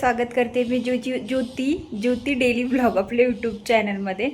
स्वागत करते मी ज्योती daily vlog आपल्या यूट्यूब चॅनलमध्ये।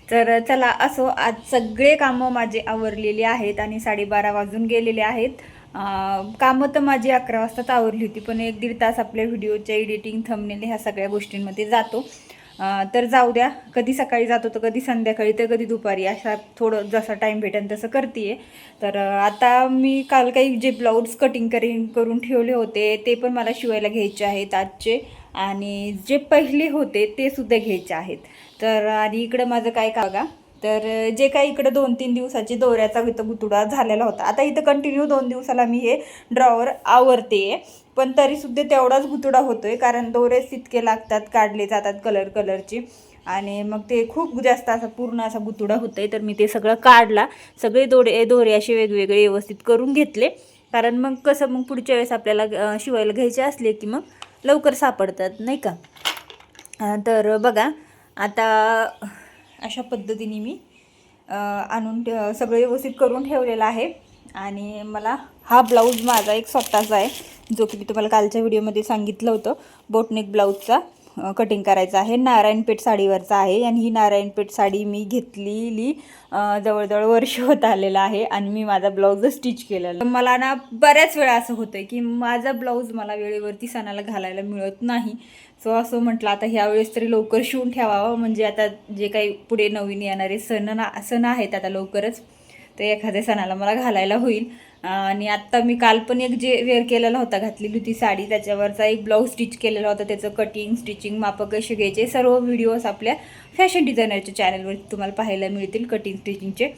तर चला असो, आज सगळे कामं माझे आवरलेले आहेत आणि 12:30 वाजून गेलेले आहेत। कामं तर माझी 11 वाजताच आवरली होती, पण 1-1.5 तास आपल्या व्हिडिओच्या एडिटिंग थंबनेल ह्या सगळ्या गोष्टींमध्ये जातो। तर जाऊ द्या, कधी सकाळी जातो तर कधी संध्याकाळी तर कधी दुपारी, असा थोडं जसा टाईम भेटेल तसं करते। तर आता मी काल काही जे ब्लाऊज कटिंग करून ठेवले होते ते पण मला शिवायला घ्यायचे आहेत आजचे, आणि जे पहिले होते ते सुद्धा घ्यायचे आहेत। तर आणि इकडं माझं काय का तर जे काही इकडं 2-3 दिवसाची दोऱ्याचा इथं गुतुडा झालेला होता, आता इथं कंटिन्यू 2 दिवसाला मी हे ड्रॉवर आवरते, पण तरीसुद्धा तेवढाच गुतुडा होतोय, कारण दोरेच तितके लागतात, काढले जातात कलरचे, आणि मग ते खूप जास्त असा पूर्ण असा गुतुडा होतोय। तर मी ते सगळं काढला, सगळे दोरे असे वेगवेगळे व्यवस्थित करून घेतले, कारण मग कसं मग पुढच्या वेळेस आपल्याला शिवायला घ्यायचे असले की मग लवकर सापडतात, नाही का। तर बघा आता अशा पद्धतीने मी आणून सगळं व्यवस्थित करून ठेवलेलं आहे। आणि मला हा ब्लाऊज माझा एक स्वतःचा आहे, जो की मी तुम्हाला कालच्या व्हिडिओमध्ये सांगितलं होतं, बोटनेक ब्लाऊजचा कटिंग करायचा आहे, नारायणपेठ साडीवरचा आहे। आणि ही नारायणपेठ साडी मी घेतलेली जवळजवळ वर्ष होत आलेलं आहे, आणि मी माझा ब्लाऊज स्टिच केलेला। मला ना बऱ्याच वेळा असं होतं की माझा ब्लाऊज मला वेळेवरती सणाला घालायला मिळत नाही। सो असं म्हटलं आता ह्यावेळेस तरी लवकर शिवून ठेवावं, म्हणजे आता जे काही पुढे नवीन येणारे सण आहेत आता लवकरच, तर एखाद्या सणाला मला घालायला होईल। आणि आत्ता मी काल पण एक जे वेअर केलेला होता, घातलेली होती साडी, त्याच्यावरचा एक ब्लाऊज स्टिच केलेला होता, त्याचं कटिंग स्टिचिंग मापं कसे घ्यायचे सर्व व्हिडिओज आपल्या फॅशन डिझायनरच्या चॅनलवरती तुम्हाला पाहायला मिळतील, कटिंग स्टिचिंगचे।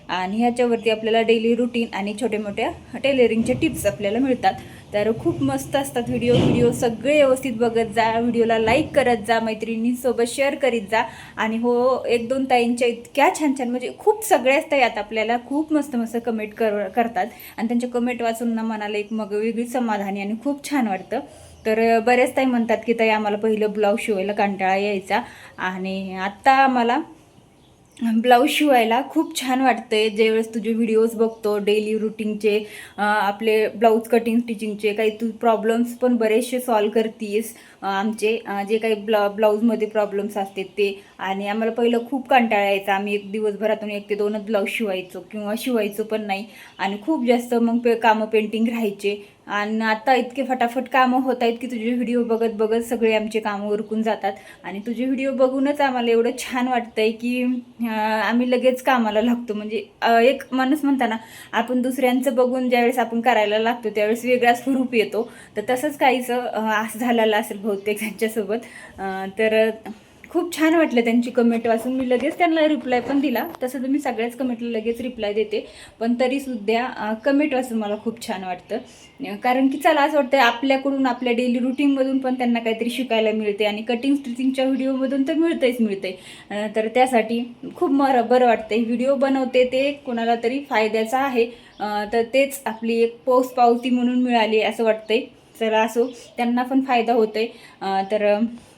आणि ह्याच्यावरती आपल्याला डेली रुटीन आणि छोट्या मोठ्या टेलरिंगचे टिप्स आपल्याला मिळतात। तर खूप मस्त असतात व्हिडिओ सगळे व्यवस्थित बघत जा, व्हिडिओला लाईक करत जा, मैत्रिणींसोबत शेअर करीत जा। आणि हो, 1-2 ताईंच्या इतक्या छान म्हणजे खूप सगळ्याच ताई आता आपल्याला खूप मस्त कमेंट करतात, आणि त्यांच्या कमेंट वाचून ना मनाला एक मग वेगळी समाधानी आणि खूप छान वाटतं। तर बऱ्याच ताई म्हणतात की ताई आम्हाला पहिलं ब्लाऊज शिवायला कंटाळा यायचा, आणि आत्ता आम्हाला ब्लाऊज शिवायला खूप छान वाटतंय। ज्यावेळेस तुझे व्हिडिओज बघतो डेली रुटीनचे, आपले ब्लाऊज कटिंग स्टिचिंगचे, काही तू प्रॉब्लेम्स पण बरेचसे सॉल्व करतीस, आमचे जे काही ब्लाऊजमध्ये प्रॉब्लेम्स असते ते। आणि आम्हाला पहिलं खूप कंटाळा यायचा, आम्ही एक दिवसभरातून 1 ते 2च ब्लाऊज शिवायचो किंवा शिवायचो पण नाही, आणि खूप जास्त मग कामं पेंटिंग राहायचे। आणि आता इतके फटाफट कामं होत आहेत की तुझे व्हिडिओ बघत सगळे आमचे कामं उरकून जातात, आणि तुझे व्हिडिओ बघूनच आम्हाला एवढं छान वाटतंय की आम्ही लगेच कामाला लागतो। म्हणजे एक माणूस म्हणताना आपण दुसऱ्यांचं बघून ज्यावेळेस आपण करायला लागतो त्यावेळेस वेगळाच स्वरूप येतो, तर तसंच काहीचं असं झालेलं असेल बहुतेक त्यांच्यासोबत। तर खूप छान वाटलं त्यांची कमेंट वाचून, मी लगेच त्यांना रिप्लाय पण दिला, तसं तर मी सगळ्याच कमेंटला लगेच रिप्लाय देते, पण तरीसुद्धा कमेंट वाचून मला खूप छान वाटतं। कारण की चला असं वाटतं आपल्याकडून आपल्या डेली रुटीनमधून पण त्यांना काहीतरी शिकायला मिळते, आणि कटिंग स्टिचिंगच्या व्हिडिओमधून तर मिळते। तर त्यासाठी खूप बरं वाटतं, व्हिडिओ बनवते ते कोणाला तरी फायद्याचा आहे, तर तेच आपली एक पावती म्हणून मिळाली असं वाटतंय। चला असो, त्यांना पण फायदा होतोय। तर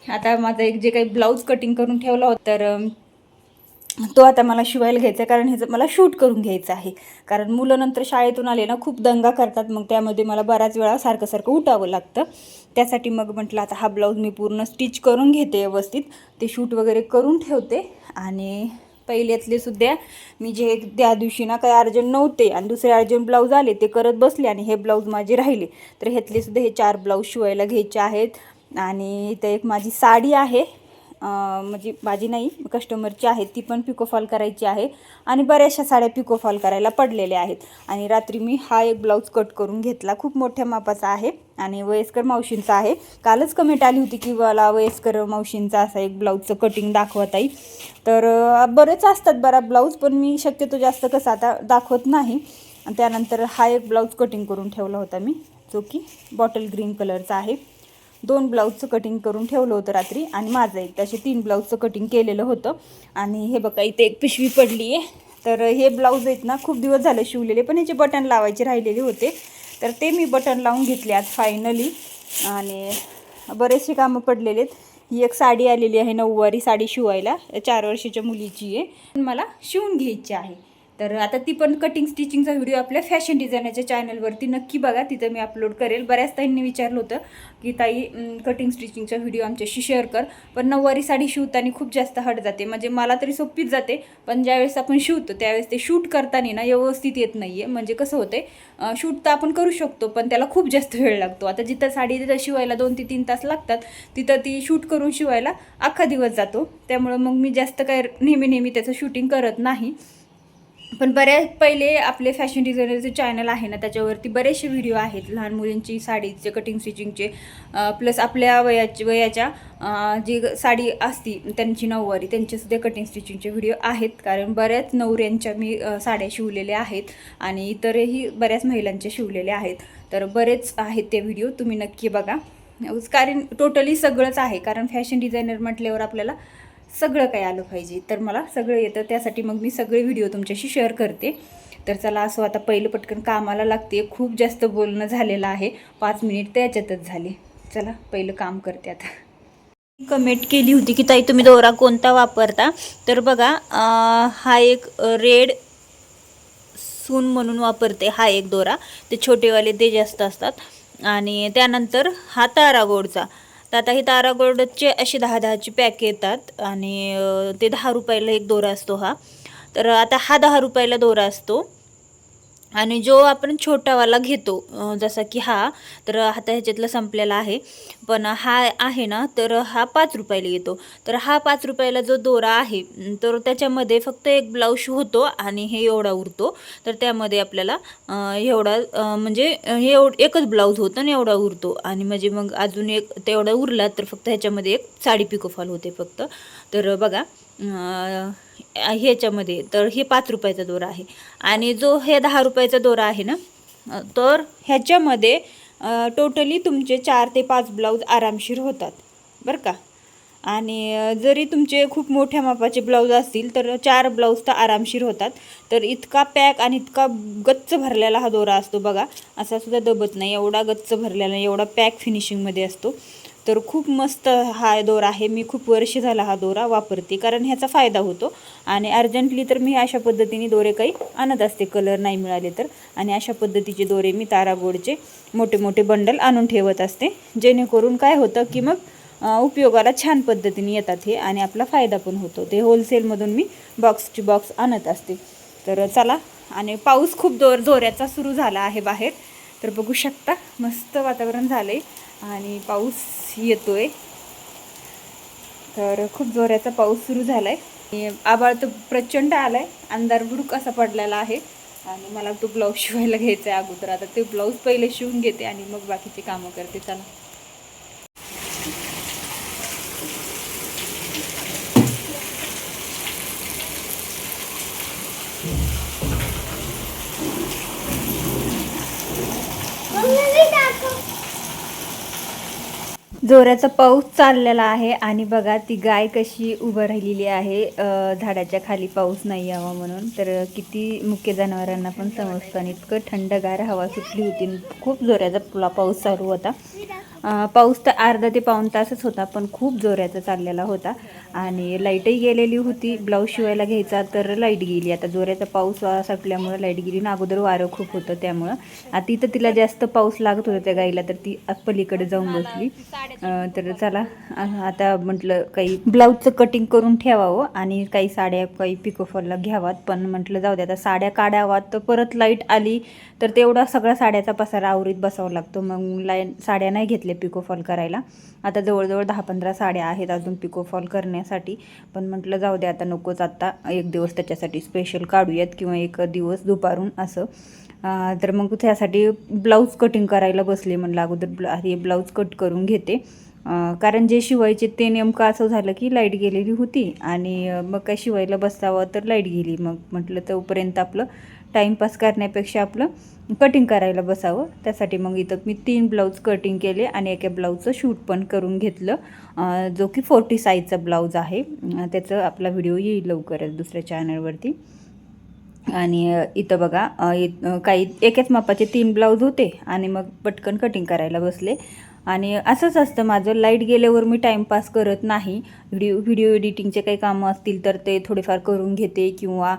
आता माझा एक जे काही ब्लाऊज कटिंग करून ठेवला होता, तर तो आता मला शिवायला घ्यायचा आहे, कारण ह्याचं मला शूट करून घ्यायचं आहे। कारण मुलं नंतर शाळेतून आले ना खूप दंगा करतात, मग त्यामध्ये मला बऱ्याच वेळा सारखं उठावं लागतं, त्यासाठी मग म्हटलं आता हा ब्लाऊज मी पूर्ण स्टिच करून घेते व्यवस्थित, ते शूट वगैरे करून ठेवते। आणि पहिल्यातले सुद्धा मी जे त्या दिवशी ना काही अर्जंट नव्हते आणि दुसरे अर्जंट ब्लाऊज आले ते करत बसले, आणि हे ब्लाऊज माझे राहिले, तर ह्यातले सुद्धा हे 4 ब्लाऊज शिवायला घ्यायचे आहेत। आणि इथं एक माझी साडी आहे, म्हणजे माझी नाही कस्टमरची आहे, ती पण पिकोफॉल करायची आहे, आणि बऱ्याचशा साड्या पिकोफॉल करायला पडलेल्या आहेत। आणि रात्री मी हा एक ब्लाऊज कट करून घेतला, खूप मोठ्या मापाचा आहे आणि वयस्कर मावशींचा आहे। कालच कमेंट आली होती की मला वयस्कर मावशींचा असा एक ब्लाऊजचं कटिंग दाखवत आहे, तर बरेच असतात बरा ब्लाऊज, पण मी शक्यतो जास्त कसं आता दाखवत नाही। त्यानंतर हा एक ब्लाऊज कटिंग करून ठेवला होता मी, जो की बॉटल ग्रीन कलरचा आहे। 2 ब्लाऊजचं कटिंग करून ठेवलं होतं रात्री, आणि माझं एक तसे 3 ब्लाऊजचं कटिंग केलेलं होतं। आणि हे बघा इथे एक पिशवी पडली आहे, तर हे ब्लाऊज आहेत ना खूप दिवस झाले शिवलेले, पण याचे बटन लावायचे राहिलेले होते, तर ते मी बटन लावून घेतले आज फायनली। आणि बरेचसे कामं पडलेले आहेत। ही एक साडी आलेली आहे, नऊवारी साडी शिवायला, 4 वर्षाच्या मुलीची आहे, मला शिवून घ्यायची आहे। तर आता ती पण कटिंग स्टिचिंगचा व्हिडिओ आपल्या फॅशन डिझायनरच्या चॅनलवरती नक्की बघा, तिथं मी अपलोड करेल. बऱ्याच ताईंनी विचारलं होतं की ताई कटिंग स्टिचिंगचा व्हिडिओ आमच्याशी शेअर कर, पण नऊवारी साडी शिवताना खूप जास्त हट जाते. म्हणजे मला तरी सोपीच जाते, पण ज्यावेळेस आपण शिवतो त्यावेळेस ते शूट करताना ना व्यवस्थित येत नाही आहे. म्हणजे कसं होते, शूट तर आपण करू शकतो पण त्याला खूप जास्त वेळ लागतो. आता जिथं साडी तिथं शिवायला 2 ते 3 तास लागतात, तिथं ती शूट करून शिवायला अख्खा दिवस जातो. त्यामुळं मग मी जास्त काय नेहमी त्याचं शूटिंग करत नाही. पण बऱ्याच पहिले आपले फॅशन डिझायनरचे चॅनल आहे ना, त्याच्यावरती बरेचसे व्हिडिओ आहेत लहान मुलींची साडीचे कटिंग स्टिचिंगचे, प्लस आपल्या वयाच्या जी साडी असती त्यांची नऊवारी त्यांचेसुद्धा कटिंग स्टिचिंगचे व्हिडिओ आहेत. कारण बऱ्याच नवऱ्यांच्या मी साड्या शिवलेल्या आहेत आणि इतरही बऱ्याच महिलांच्या शिवलेल्या आहेत. तर बरेच आहेत ते व्हिडिओ, तुम्ही नक्की बघा. कारण टोटली सगळंच आहे, कारण फॅशन डिझायनर म्हटल्यावर आपल्याला सगळं काय आलं पाहिजे. तर मला सगळं येतं, त्यासाठी मग मी सगळे व्हिडिओ तुमच्याशी शेअर करते. तर चला, असं आता पहिलं पटकन कामाला लागते. खूप जास्त बोलणं झालेलं आहे, 5 मिनिट त्याच्यातच झाले. चला पहिलं काम करते आता. कमेंट केली होती की ताई तुम्ही दोरा कोणता वापरता, तर बघा हा एक रेड सून म्हणून वापरते. हा एक दोरा, ते छोटेवाले ते जास्त असतात. आणि त्यानंतर हा तारागोडचा. तर आता ही तारागोल्डचे असे 10-10ची पॅक येतात आणि ते 10 रुपयाला एक दोरा असतो हा. तर आता हा 10 रुपयाला दोरा असतो. आणि जो आपण छोटावाला घेतो जसा की हा, तर आता ह्याच्यातला संपलेला आहे, पण हा आहे ना, तर हा 5 रुपयाला येतो. तर हा 5 रुपयाला जो दोरा आहे, तर त्याच्यामध्ये फक्त एक ब्लाऊज होतो आणि हे एवढा उरतो. तर त्यामध्ये आपल्याला एवढा म्हणजे एकच ब्लाऊज होतं आणि एवढा उरतो. आणि म्हणजे मग अजून एक तेवढा उरला तर फक्त ह्याच्यामध्ये एक साडी पिकोफॉल होते फक्त. तर बघा ह्याच्यामध्ये तर हे 5 रुपयाचा दोरा आहे आणि जो हे 10 रुपयाचा दोरा आहे ना, तर ह्याच्यामध्ये टोटली तुमचे 4 ते 5 ब्लाऊज आरामशीर होतात बरं का. आणि जरी तुमचे खूप मोठ्या मापाचे ब्लाऊज असतील तर 4 ब्लाऊज तर आरामशीर होतात. तर इतका पॅक आणि इतका गच्च भरलेला हा दोरा असतो बघा, असा सुद्धा दबत नाही, एवढा गच्च भरलेला, एवढा पॅक फिनिशिंगमध्ये असतो. तर खूप मस्त हा दोरा आहे. मी खूप वर्ष झाला हा दोरा वापरते, कारण ह्याचा फायदा होतो. आणि अर्जंटली तर मी अशा पद्धतीने दोरे काही आणत असते, कलर नाही मिळाले तर. आणि अशा पद्धतीचे दोरे मी तारागोडचे मोठे मोठे बंडल आणून ठेवत असते, जेणेकरून काय होतं की मग उपयोगाला छान पद्धतीने येतात हे आणि आपला फायदा पण होतो. ते होलसेलमधून मी बॉक्सची बॉक्स आणत असते. तर चला, आणि पाऊस खूप जोराचा सुरू झाला आहे बाहेर, तर बघू शकता मस्त वातावरण झालं आहे आणि पाऊस येतोय. तर खूप जोराचा पाऊस सुरू झाला आहे. आभाळ तर प्रचंड आला आहे, अंधार बुडूक असा पडलेला आहे. आणि मला तो ब्लाऊज शिवायला घ्यायचा आहे अगोदर. आता ते ब्लाऊज पहिले शिवून घेते आणि मग बाकीचे कामं करते. चला. जोराचा पाऊस चाललेला आहे आणि बघा ती गाय कशी उभं राहिलेली आहे झाडाच्या खाली, पाऊस नाही यावा म्हणून. तर किती मुख्य जनावरांना पण समजतं. आणि इतकं थंडगार हवा सुटली होती, खूप जोराचा पाऊस चालू होता. पाऊस तर अर्धा ते पाऊण तासच होता, पण खूप जोराचा चाललेला होता. आणि लाईटही गेलेली होती, ब्लाऊज शिवायला घ्यायचा तर लाईट गेली. आता जोराचा पाऊस सुटल्यामुळं लाईट गेली ना, अगोदर वारं खूप होतं त्यामुळं. आता इथं तिला जास्त पाऊस लागत होता त्या गाईला, तर ती पलीकडे जाऊन बसली. तर चला, आता म्हटलं काही ब्लाऊजचं कटिंग करून ठेवावं आणि काही साड्या काही पिकोफॉलला घ्यावात. पण म्हटलं जाऊ दे, आता साड्या काढावात तर परत लाईट आली तर तेवढा सगळा साड्याचा पसारा आवरीत बसावं लागतो. मग साड्या नाही घेतल्या पिकोफॉल करायला. आता जवळजवळ 10-15 साड्या आहेत अजून पिकोफॉल करण्यासाठी. पण म्हटलं जाऊ दे, आता नकोच, आता एक दिवस त्याच्यासाठी स्पेशल काढूयात किंवा एक दिवस दुपारून असं. तर मग त्यासाठी ब्लाऊज कटिंग करायला बसले. म्हणलं अगोदर हे ब्लाऊज कट करून घेते, कारण जे शिवायचे ते नेमकं असं झालं की लाईट गेलेली होती आणि मग काय शिवायला बसावं तर लाईट गेली. मग म्हटलं तोपर्यंत आपलं टाईमपास करण्यापेक्षा आपलं कटिंग करायला बसावं. त्यासाठी मग इथं मी 3 ब्लाऊज कटिंग केले आणि एका ब्लाऊजचं शूट पण करून घेतलं, जो की 40 साईजचा ब्लाऊज आहे. त्याचं आपला व्हिडिओ येईल लवकरच दुसऱ्या चॅनलवरती. आणि इथं बघा काही एकाच मापाचे 3 ब्लाऊज होते आणि मग पटकन कटिंग करायला बसले. आणि असंच असतं माझं, लाईट गेल्यावर मी टाईमपास करत नाही. व्हिडिओ एडिटिंगचे काही कामं असतील तर ते थोडेफार करून घेते, किंवा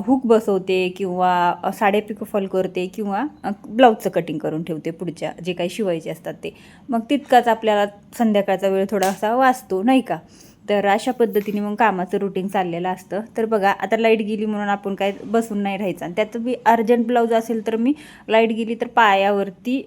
हुक बसवते, किंवा साड्या पिकोफॉल करते, किंवा ब्लाऊजचं कटिंग करून ठेवते पुढच्या जे काही शिवायचे असतात ते. मग तितकाच आपल्याला संध्याकाळचा वेळ थोडासा वाचतो नाही का. तर अशा पद्धतीने मग कामाचं रुटीन चाललेलं असतं. तर बघा आता लाईट गेली म्हणून आपण काय बसून नाही राहायचं, आणि त्यात बी अर्जंट ब्लाऊज असेल तर मी लाईट गेली तर पायावरती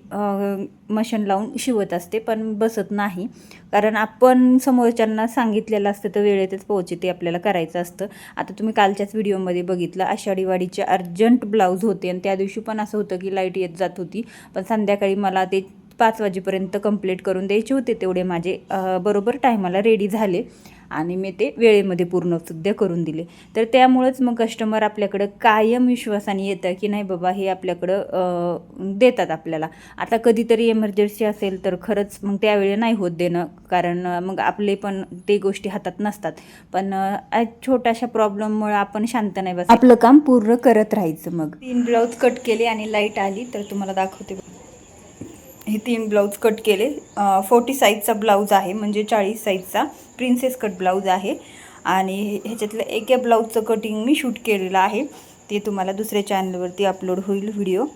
मशीन लावून शिवत असते, पण बसत नाही. कारण आपण समोरच्यांना सांगितलेलं असतं तर वेळेतच पोहोचते आपल्याला करायचं असतं. आता तुम्ही कालच्याच व्हिडिओमध्ये बघितलं, आषाढी वाडीचे अर्जंट ब्लाऊज होते, आणि त्या दिवशी पण असं होतं की लाईट येत जात होती, पण संध्याकाळी मला ते 5 वाजेपर्यंत कंप्लीट करून द्यायचे होते. तेवढे माझे बरोबर टायमाला रेडी झाले, आणि मी ते वेळेमध्ये पूर्णसुद्धा करून दिले. तर त्यामुळंच मग कस्टमर आपल्याकडं कायम विश्वासाने येतं की नाही बाबा हे आपल्याकडं देतात आपल्याला. आता कधीतरी इमर्जन्सी असेल तर खरंच मग त्यावेळी नाही होत देणं, कारण मग आपले पण ते गोष्टी हातात नसतात. पण छोट्याशा प्रॉब्लेममुळे आपण शांत नाही बस, आपलं काम पूर्ण करत राहायचं. मग 3 ब्लाऊज कट केले आणि लाईट आली तर तुम्हाला दाखवते. हे 3 ब्लाऊज कट केले. 40 साईजचा ब्लाऊज आहे, म्हणजे 40 साईजचा प्रिन्सेस कट ब्लाऊज आहे. आणि ह्याच्यातलं एका ब्लाऊजचं कटिंग मी शूट केलेलं आहे, ते तुम्हाला दुसऱ्या चॅनलवरती अपलोड होईल व्हिडिओ.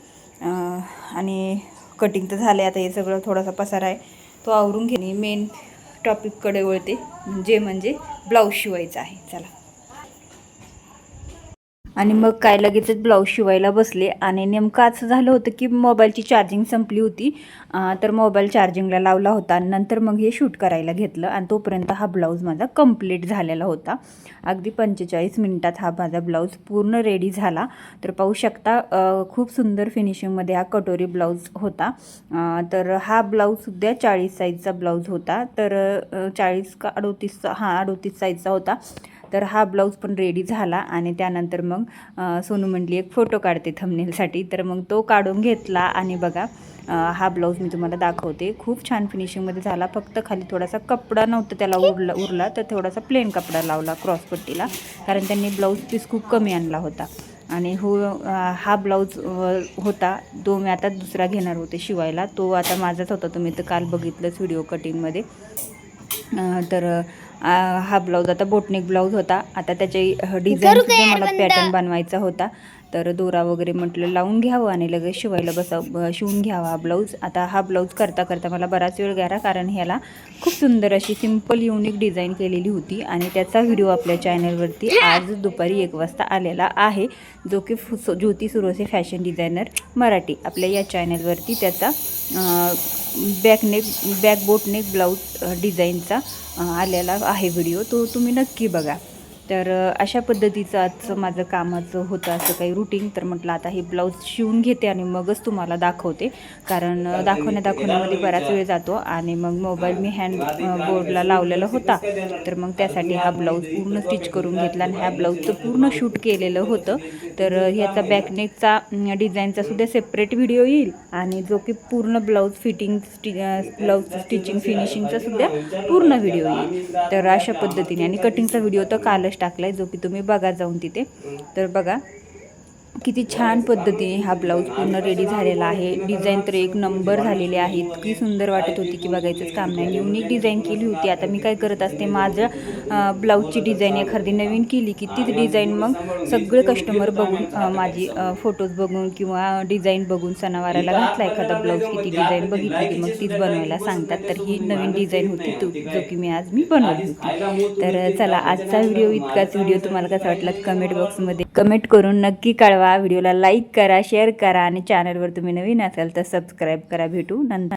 आणि कटिंग तर झालं आहे. आता हे सगळं थोडासा पसारा आहे तो आवरून घेणे, मेन टॉपिककडे वळते, म्हणजे ब्लाऊज शिवायचा आहे. चला. आणि मग काय लगेचच ब्लाऊज शिवायला बसले, आणि नेमकं असं झालं होतं की मोबाईलची चार्जिंग संपली होती. तर मोबाईल चार्जिंगला लावला होता, आणि नंतर मग हे शूट करायला घेतलं, आणि तोपर्यंत हा ब्लाऊज माझा कंप्लीट झालेला होता. अगदी 45 मिनिटात हा माझा ब्लाऊज पूर्ण रेडी झाला. तर पाहू शकता खूप सुंदर फिनिशिंगमध्ये हा कटोरी ब्लाऊज होता. तर हा ब्लाऊजसुद्धा 40 साईजचा ब्लाऊज होता. तर 40 का 38चा, 38 साईजचा होता. तर हा ब्लाऊज पण रेडी झाला, आणि त्यानंतर मग सोनू म्हटली एक फोटो काढते थंबनेलसाठी, तर मग तो काढून घेतला. आणि बघा हा ब्लाऊज मी तुम्हाला दाखवते, खूप छान फिनिशिंगमध्ये झाला. फक्त खाली थोडासा कपडा नव्हता त्याला उरला, तर थोडासा प्लेन कपडा लावला क्रॉसपट्टीला, कारण त्यांनी ब्लाऊज पीस खूप कमी आणला होता. आणि हा ब्लाऊज होता तो मी आता दुसरा घेणार होते शिवायला, तो आता माझाच होता, तुम्ही तर काल बघितलंच व्हिडिओ कटिंगमध्ये. तर हा ब्लाऊज आता बोटनेक ब्लाऊज होता. आता त्याची डिझाईनसुद्धा मला पॅटर्न बनवायचा होता, तर दोरा वगैरे म्हटलं लावून घ्यावं आणि लगेच शिवायला शिवून घ्यावा हा ब्लाऊज. आता हा ब्लाऊज करता करता मला बराच वेळ गेला, कारण ह्याला खूप सुंदर अशी सिम्पल युनिक डिझाईन केलेली होती, आणि त्याचा व्हिडिओ आपल्या चॅनलवरती आज दुपारी 1 वाजता आलेला आहे, जो की ज्योती सुरोसे फॅशन डिझायनर मराठी आपल्या या चॅनलवरती त्याचा बॅक बोटनेक ब्लाऊज डिझाईनचा आलेला आहे व्हिडिओ, तो तुम्ही नक्की बघा. तर अशा पद्धतीचं आजचं माझं कामाचं होतं असं काही रुटीन. तर म्हटलं आता हे ब्लाऊज शिवून घेते आणि मगच तुम्हाला दाखवते, कारण दाखवण्यामध्ये बराच वेळ जातो. आणि मग मोबाईल मी हँड बोर्डला लावलेला होता, तर मग त्यासाठी हा ब्लाऊज पूर्ण स्टिच करून घेतला, आणि ह्या ब्लाऊजचं पूर्ण शूट केलेलं होतं. तर ह्याचा बॅकनेकचा डिझाईनचा सुद्धा सेपरेट व्हिडिओ येईल, आणि जो की पूर्ण ब्लाऊज ब्लाऊज स्टिचिंग फिनिशिंगचा सुद्धा पूर्ण व्हिडिओ येईल. तर अशा पद्धतीने, आणि कटिंगचा व्हिडिओ तर कालच टाकलाय, जो की तुम्ही बघा जाऊन तिथे. तर बघा किती छान पद्धतीने हा ब्लाऊज पूर्ण रेडी झालेला आहे. डिझाईन तर एक नंबर झालेली आहे, इतकी सुंदर वाटत होती की बघायचंच काम नाही. युनिक डिझाईन केली होती. आता मी काय करत असते, माझ्या ब्लाऊजची डिझाईन एखादी नवीन केली की तीच डिझाईन मग सगळे कस्टमर बघून, माझी फोटोज बघून किंवा डिझाईन बघून, सणावाराला घातला एखादा ब्लाऊज की ती डिझाईन बघितली की मग तीच बनवायला सांगतात. तर ही नवीन डिझाईन होती, जो की मी बनवली होती. तर चला, आजचा व्हिडिओ इतकाच. व्हिडिओ तुम्हाला कसा वाटला कमेंट बॉक्समध्ये कमेंट करून नक्की कळवा. व्हिडिओला लाईक करा, शेअर करा, आणि चॅनलवर तुम्ही नवीन असाल तर सबस्क्राईब करा. भेटू नंतर.